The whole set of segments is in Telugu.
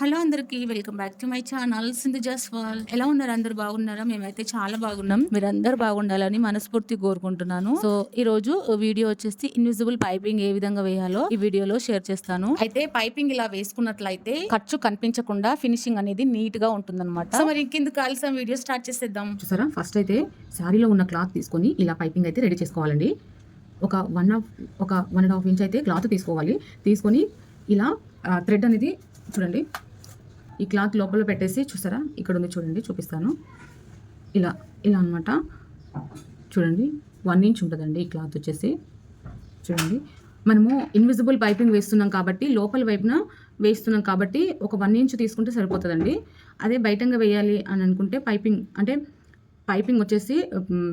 హలో అందరికి welcome back to my channel Sindhu Jaiswal. ఎలా ఉన్నారు? అందరు బాగున్నారా? మేమైతే చాలా బాగున్నాం. మీరందరూ బాగుండాలని మనస్ఫూర్తి కోరుకుంటున్నాను. సో ఈ రోజు వీడియో వచ్చేసి ఇన్విజిబుల్ పైపింగ్ ఏ విధంగా వేయాలో ఈ వీడియోలో షేర్ చేస్తాను. అయితే పైపింగ్ ఇలా వేసుకున్నట్లయితే ఖర్చు కనిపించకుండా ఫినిషింగ్ అనేది నీట్ గా ఉంటుందన్నమాట. సో మరి ఇంకెందుకు ఆలస్యం, వీడియో స్టార్ట్ చేసేద్దాం. చూసారా, ఫస్ట్ అయితే శారీలో ఉన్న క్లాత్ తీసుకొని ఇలా పైపింగ్ అయితే రెడీ చేసుకోవాలండి. ఒక 1.5 ఇంచ్ అయితే క్లాత్ తీసుకోవాలి. తీసుకొని ఇలా థ్రెడ్ అనేది చూడండి, ఈ క్లాత్ లోపల పెట్టేసి, చూసారా ఇక్కడ ఉంది చూడండి, చూపిస్తాను. ఇలా ఇలా అనమాట. చూడండి 1 ఇంచ్ ఉంటుందండి ఈ క్లాత్ వచ్చేసి. చూడండి, మనము ఇన్విజిబుల్ పైపింగ్ వేస్తున్నాం కాబట్టి, లోపల వైపున వేస్తున్నాం కాబట్టి ఒక 1 ఇంచ్ తీసుకుంటే సరిపోతుందండి. అదే బయటంగా వేయాలి అని అనుకుంటే పైపింగ్ వచ్చేసి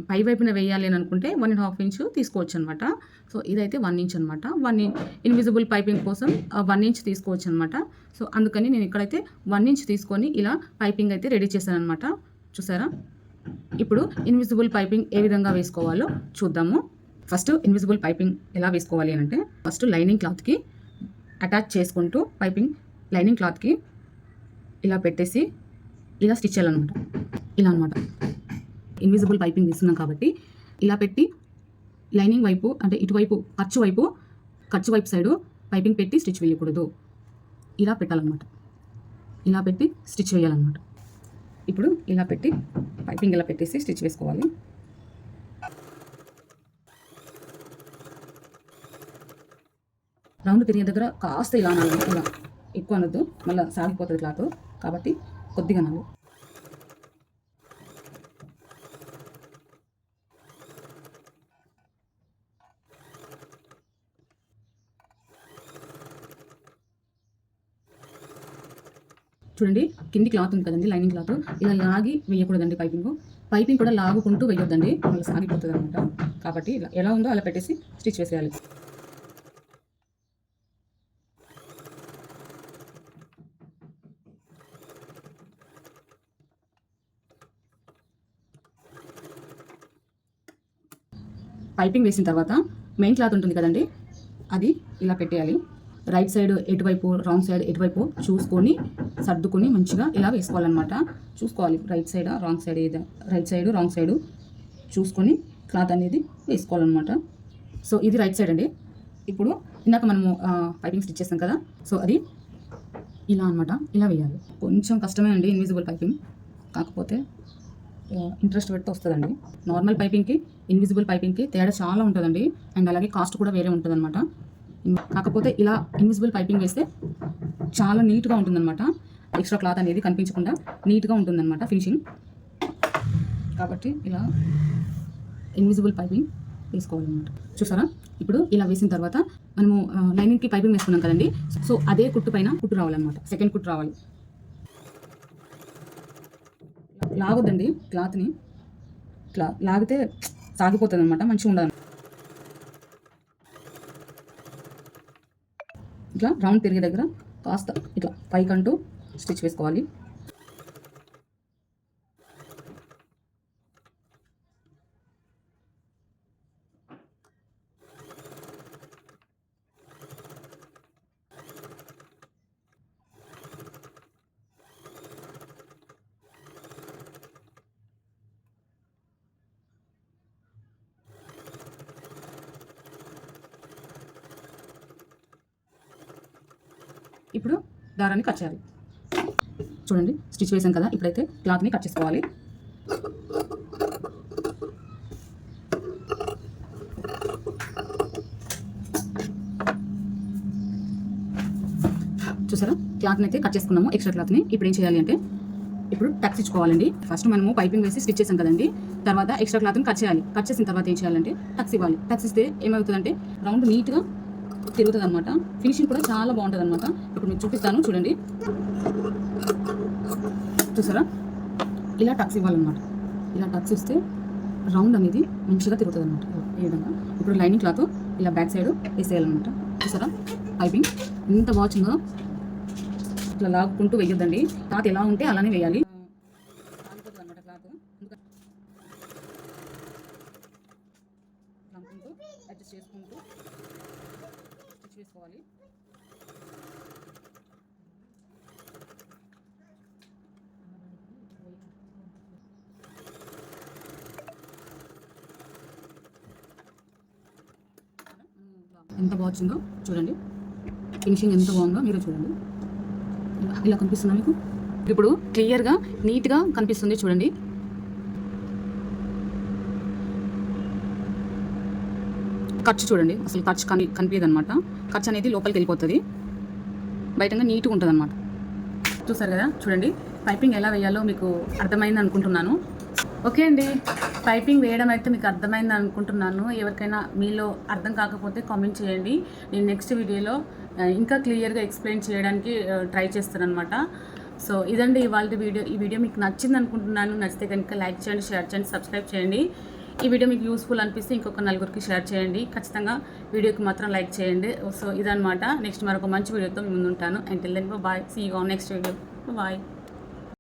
పై వైపున వేయాలి అని అనుకుంటే 1.5 ఇంచ్ తీసుకోవచ్చు అనమాట. సో ఇదైతే 1 ఇంచ్ అనమాట. ఇన్విజిబుల్ పైపింగ్ కోసం 1 ఇంచ్ తీసుకోవచ్చు అనమాట. సో అందుకని నేను ఇక్కడైతే 1 ఇంచ్ తీసుకొని ఇలా పైపింగ్ అయితే రెడీ చేశాను అనమాట. చూసారా, ఇప్పుడు ఇన్విజిబుల్ పైపింగ్ ఏ విధంగా వేసుకోవాలో చూద్దాము. ఫస్ట్ ఇన్విజిబుల్ పైపింగ్ ఎలా వేసుకోవాలి అని అంటే, ఫస్ట్ లైనింగ్ క్లాత్కి అటాచ్ చేసుకుంటూ పైపింగ్ లైనింగ్ క్లాత్కి ఇలా పెట్టేసి ఇలా స్టిచ్ చేయాలన్నమాట. ఇలా అనమాట. ఇన్విజిబుల్ పైపింగ్ వేస్తున్నాం కాబట్టి ఇలా పెట్టి లైనింగ్ వైపు అంటే ఇటువైపు ఖర్చు వైపు సైడు పైపింగ్ పెట్టి స్టిచ్ వేయకూడదు. ఇలా పెట్టాలన్నమాట. ఇలా పెట్టి స్టిచ్ వేయాలన్నమాట. ఇప్పుడు ఇలా పెట్టి పైపింగ్ ఇలా పెట్టేసి స్టిచ్ వేసుకోవాలి. రౌండ్ తిరిగే దగ్గర కాస్త ఇలా అనాలి. ఇలా ఎక్కువ అనొద్దు, మళ్ళీ సాగిపోతుంది క్లాత్, కాబట్టి కొద్దిగా అనాలి. చూడండి, కింది క్లాత్ ఉంది కదండి, లైనింగ్ క్లాత్, ఇలా లాగి వేయకూడదండి. పైపింగ్ కూడా లాగుకుంటూ వేయొద్దండి, మళ్ళీ సాగిపోతుంది అనమాట. కాబట్టి ఇలా ఎలా ఉందో అలా పెట్టేసి స్టిచ్ వేసేయాలి. పైపింగ్ వేసిన తర్వాత మెయిన్ క్లాత్ ఉంటుంది కదండి, అది ఇలా పెట్టేయాలి. రైట్ సైడ్ ఎటువైపు, రాంగ్ సైడ్ ఎటువైపు చూసుకొని సర్దుకొని మంచిగా ఇలా వేసుకోవాలన్నమాట. చూసుకోవాలి right side wrong side, wrong side చూసుకొని క్లాత్ అనేది వేసుకోవాలన్నమాట. సో ఇది రైట్ సైడ్ అండి. ఇప్పుడు ఇందాక మనము పైపింగ్ స్టిచ్ చేస్తాం కదా, సో అది ఇలా అనమాట, ఇలా వేయాలి. కొంచెం కష్టమే అండి ఇన్విజిబుల్ పైపింగ్, కాకపోతే ఇంట్రెస్ట్ పెడితే వస్తుందండి. నార్మల్ పైపింగ్కి ఇన్విజిబుల్ పైపింగ్కి తేడా చాలా ఉంటుందండి, అండ్ అలాగే కాస్ట్ కూడా వేరే ఉంటుంది అనమాట. కాకపోతే ఇలా ఇన్విజిబుల్ పైపింగ్ వేస్తే చాలా నీట్గా ఉంటుందన్నమాట. ఎక్స్ట్రా క్లాత్ అనేది కనిపించకుండా నీట్గా ఉంటుందన్నమాట ఫినిషింగ్. కాబట్టి ఇలా ఇన్విజిబుల్ పైపింగ్ వేసుకోవాలన్నమాట. చూసారా, ఇప్పుడు ఇలా వేసిన తర్వాత మనము లైనింగ్కి పైపింగ్ వేసుకున్నాం కదండి, సో అదే కుట్టు పైన కుట్టు రావాలన్నమాట. సెకండ్ కుట్టు రావాలి. లాగొద్దండి క్లాత్ని, ఇట్లా లాగితే సాగిపోతుంది అనమాట, మంచిగా ఉండాలి. ఇట్లా రౌండ్ తిరిగే దగ్గర కాస్త ఇట్లా పైకంటూ స్టిచ్ వేసుకోవాలి. ఇప్పుడు దారాన్ని కట్ చేయాలి. చూడండి, స్టిచ్ వేసాం కదా, ఇప్పుడైతే క్లాత్ని కట్ చేసుకోవాలి. చూసారా, క్లాత్ని అయితే కట్ చేసుకున్నాము, ఎక్స్ట్రా క్లాత్ని. ఇప్పుడు ఏం చేయాలి అంటే, ఇప్పుడు టక్స్ ఇచ్చుకోవాలండి. ఫస్ట్ మనము పైపింగ్ వేసి స్టిచ్ చేసాం కదండి, తర్వాత ఎక్స్ట్రా క్లాత్ని కట్ చేయాలి. కట్ చేసిన తర్వాత ఏం చేయాలంటే టక్స్ ఇవ్వాలి. టక్స్ ఇస్తే ఏమవుతుందంటే రౌండ్ నీట్గా తిరుగుతుంది అనమాట. ఫినిషింగ్ కూడా చాలా బాగుంటుంది అనమాట. ఇప్పుడు మీకు చూపిస్తాను చూడండి. చూసారా, ఇలా టక్స్ ఇవ్వాలన్నమాట. ఇలా టక్స్ ఇస్తే రౌండ్ అనేది మంచిగా తిరుగుతుంది అనమాట. ఈ విధంగా ఇప్పుడు లైనింగ్ క్లాత్ ఇలా బ్యాక్ సైడ్ వేసేయాలన్నమాట. చూసారా, పైపింగ్ ఎంత బాగుందో. ఇట్లా లాక్కుంటూ వేయొద్దండి, క్లాత్ ఎలా ఉంటే అలానే వేయాలి. కాలిపోతుంది అనమాట క్లాత్, అడ్జస్ట్ చేసుకుంటూ స్టిచ్ వేసుకోవాలి. ఎంత బాగా వచ్చిందో చూడండి, ఫినిషింగ్ ఎంత బాగుందో మీరు చూడండి. ఇలా కనిపిస్తుందా మీకు? ఇప్పుడు క్లియర్గా నీట్గా కనిపిస్తుంది చూడండి. ఖర్చు చూడండి, అసలు ఖర్చు కనిపించదు అనమాట. ఖర్చు అనేది లోపలికి వెళ్ళిపోతుంది, బయటగా నీట్గా ఉంటుంది అనమాట. చూసారు కదా, చూడండి పైపింగ్ ఎలా వేయాలో మీకు అర్థమైంది అనుకుంటున్నాను. ఓకే అండి, పైపింగ్ వేయడం అయితే మీకు అర్థమైంది అనుకుంటున్నాను. ఎవరికైనా మీలో అర్థం కాకపోతే కామెంట్ చేయండి. నేను నెక్స్ట్ వీడియోలో ఇంకా క్లియర్గా ఎక్స్ప్లెయిన్ చేయడానికి ట్రై చేస్తాను అనమాట. సో ఇదండి ఇవాళ వీడియో. ఈ వీడియో మీకు నచ్చింది అనుకుంటున్నాను. నచ్చితే కనుక లైక్ చేయండి, షేర్ చేయండి, సబ్స్క్రైబ్ చేయండి. ఈ వీడియో మీకు యూస్ఫుల్ అనిపిస్తే ఇంకొక నలుగురికి షేర్ చేయండి. ఖచ్చితంగా వీడియోకి మాత్రం లైక్ చేయండి. సో ఇదనమాట. నెక్స్ట్ మరొక మంచి వీడియోతో మీ ముందు ఉంటాను. Until then bye, see you on next video. Bye.